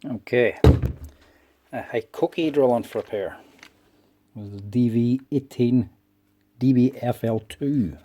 Okay, a Hikoki drill for repair. This is DV18DBFL2.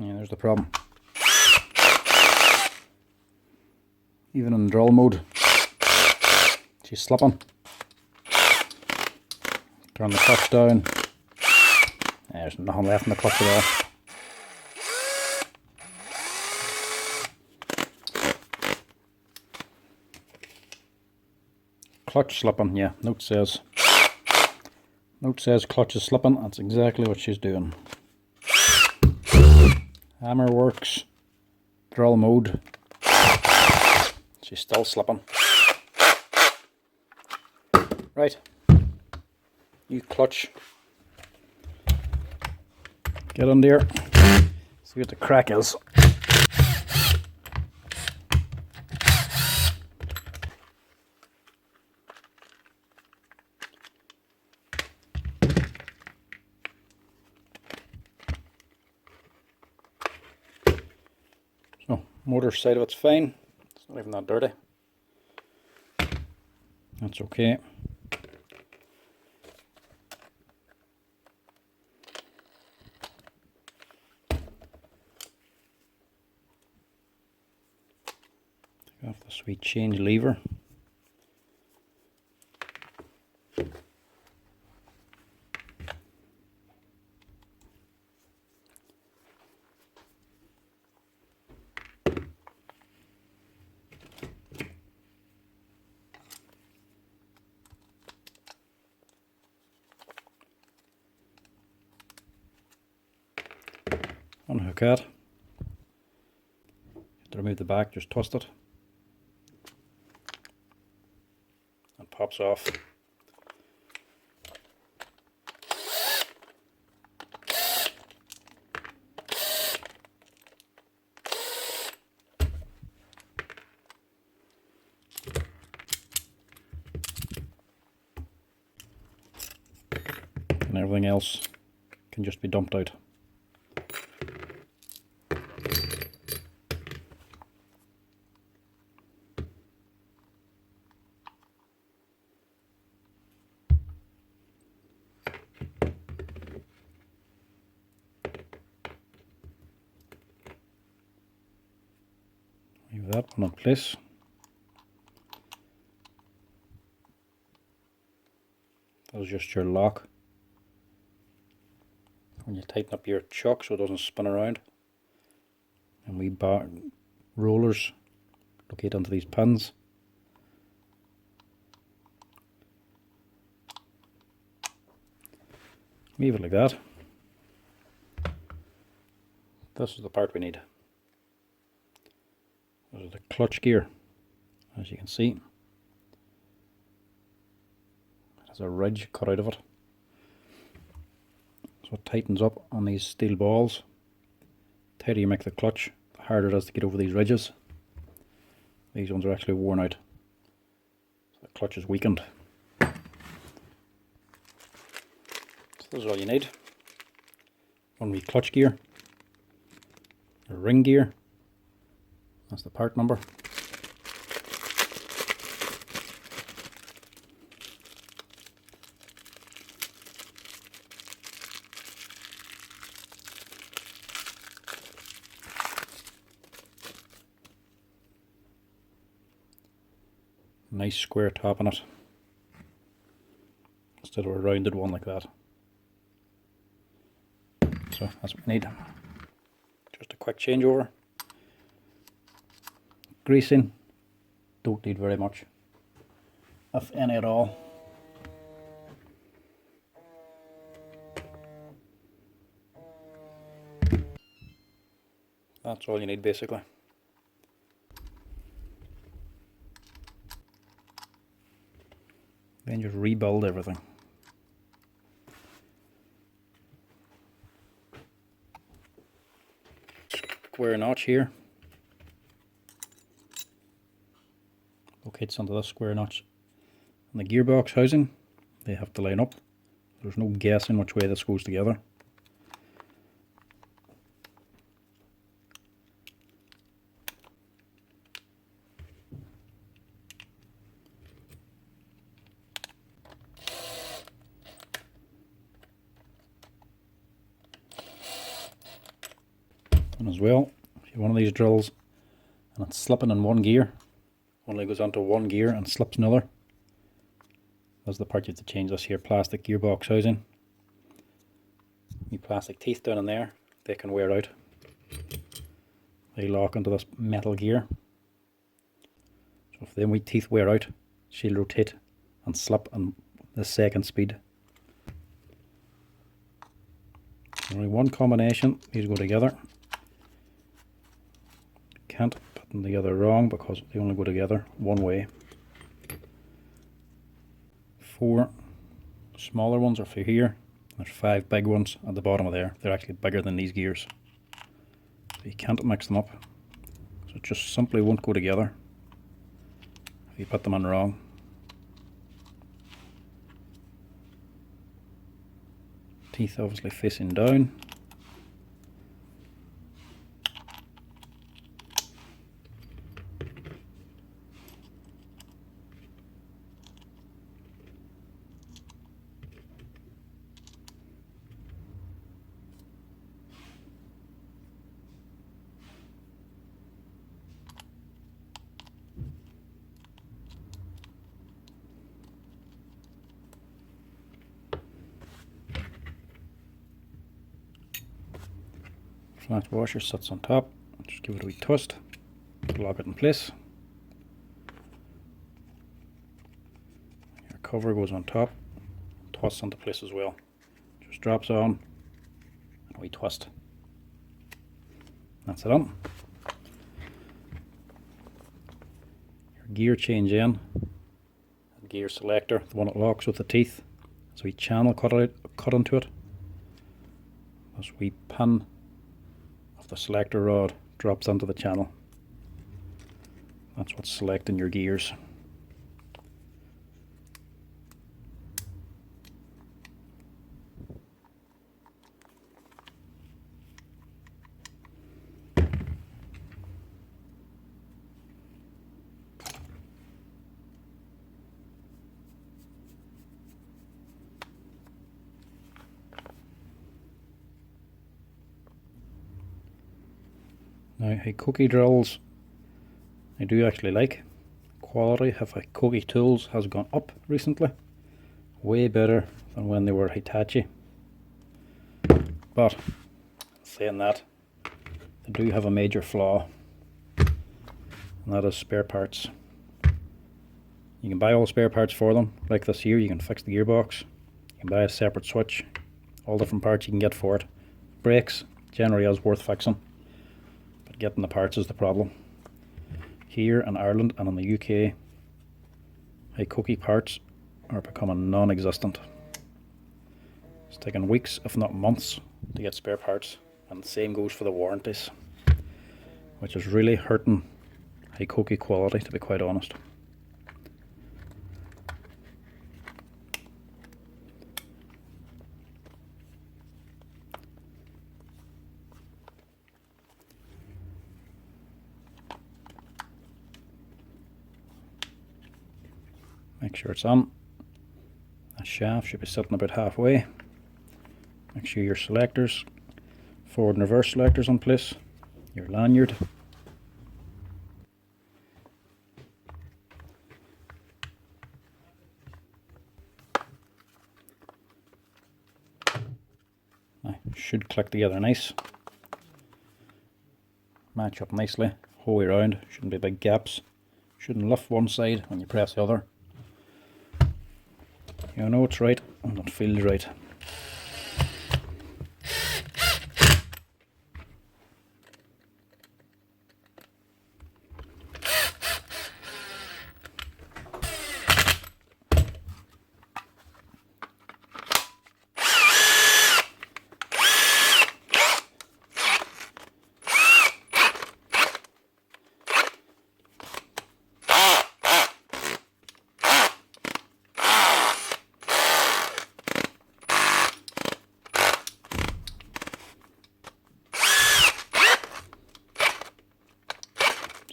Yeah, there's the problem. Even in drill mode, she's slipping. Turn the clutch down. There's nothing left in the clutch at all. Clutch slipping, yeah, note says clutch is slipping. That's exactly what she's doing. Hammer works, drill mode, she's still slipping. Right, new clutch. Get on there, see what the crack is. So, motor side of it's fine, it's not even that dirty. That's okay. Take off the sweet change lever. Unhook it. To remove the back, just twist it. It pops off. And everything else can just be dumped out. Leave that one in place. That was just your lock. When you tighten up your chuck so it doesn't spin around. And we bar rollers locate onto these pins. Leave it like that. This is the part we need. This is the clutch gear, as you can see. There's a ridge cut out of it. So it tightens up on these steel balls. The tighter you make the clutch, the harder it is to get over these ridges. These ones are actually worn out. So the clutch is weakened. So this is all you need. One wee clutch gear, a ring gear. That's the part number. Nice square top on it, instead of a rounded one like that. So that's what we need. Just a quick changeover. Greasing, don't need very much, if any at all. That's all you need basically. Then just rebuild everything. Square notch here. locates onto this square notch. And the gearbox housing, they have to line up. There's no guessing which way this goes together. And as well, if you have one of these drills and it's slipping in one gear, only goes onto one gear and slips another, that's the part you have to change. This here plastic gearbox housing. The plastic teeth down in there, they can wear out. They lock into this metal gear. So if them wee teeth wear out, she'll rotate and slip in the second speed. Only one combination, these go together. Can't put them together wrong because they only go together one way. 4 smaller ones are for here. There's 5 big ones at the bottom of there. They're actually bigger than these gears. So you can't mix them up. So it just simply won't go together if you put them in wrong. Teeth obviously facing down. Flat washer sits on top. Just give it a wee twist to lock it in place. Your cover goes on top, twists into place as well. Just drops on, and a wee twist. That's it on. Your gear change in, gear selector, the one that locks with the teeth. There's a wee channel cut into it. This wee pin of the selector rod drops onto the channel. That's what's selecting your gears. Now, Hikoki drills, I do actually like. Quality of Hikoki tools has gone up recently. Way better than when they were Hitachi. But, saying that, they do have a major flaw. And that is spare parts. You can buy all spare parts for them. Like this here, you can fix the gearbox. You can buy a separate switch. All different parts you can get for it. Brakes, generally is worth fixing. Getting the parts is the problem. Here in Ireland and in the UK, Hikoki parts are becoming non-existent. It's taking weeks, if not months, to get spare parts, and the same goes for the warranties, which is really hurting Hikoki quality, to be quite honest. Make sure it's on. That shaft should be sitting about halfway. Make sure your selectors, forward and reverse selectors in place. Your lanyard. Now, should click together nice. Match up nicely, whole way around. Shouldn't be big gaps. Shouldn't lift one side when you press the other. You know it's right and it feels right.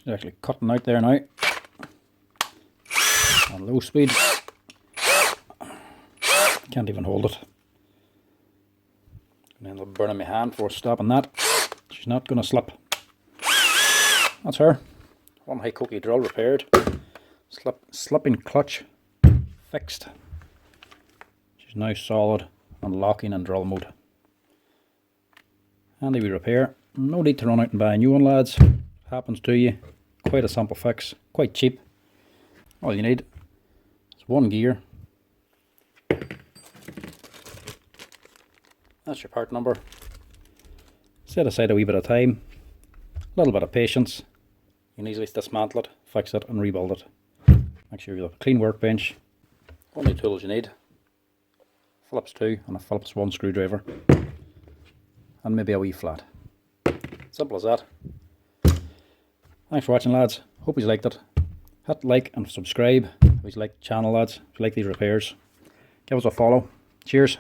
It's actually cutting out there now. On low speed. Can't even hold it. And end up burning my hand before stopping that. She's not going to slip. That's her. One Hikoki drill repaired. Slipping clutch fixed. She's now solid on locking and drill mode. Handy wee repair. No need to run out and buy a new one, lads. Happens to you. Quite a simple fix. Quite cheap. All you need is one gear. That's your part number. Set aside a wee bit of time. A little bit of patience. You can easily dismantle it, fix it and rebuild it. Make sure you have a clean workbench. Only tools you need. Phillips 2 and a Phillips 1 screwdriver. And maybe a wee flat. Simple as that. Thanks for watching, lads. Hope you liked it. Hit like and subscribe if you like the channel, lads. If you like these repairs. Give us a follow. Cheers.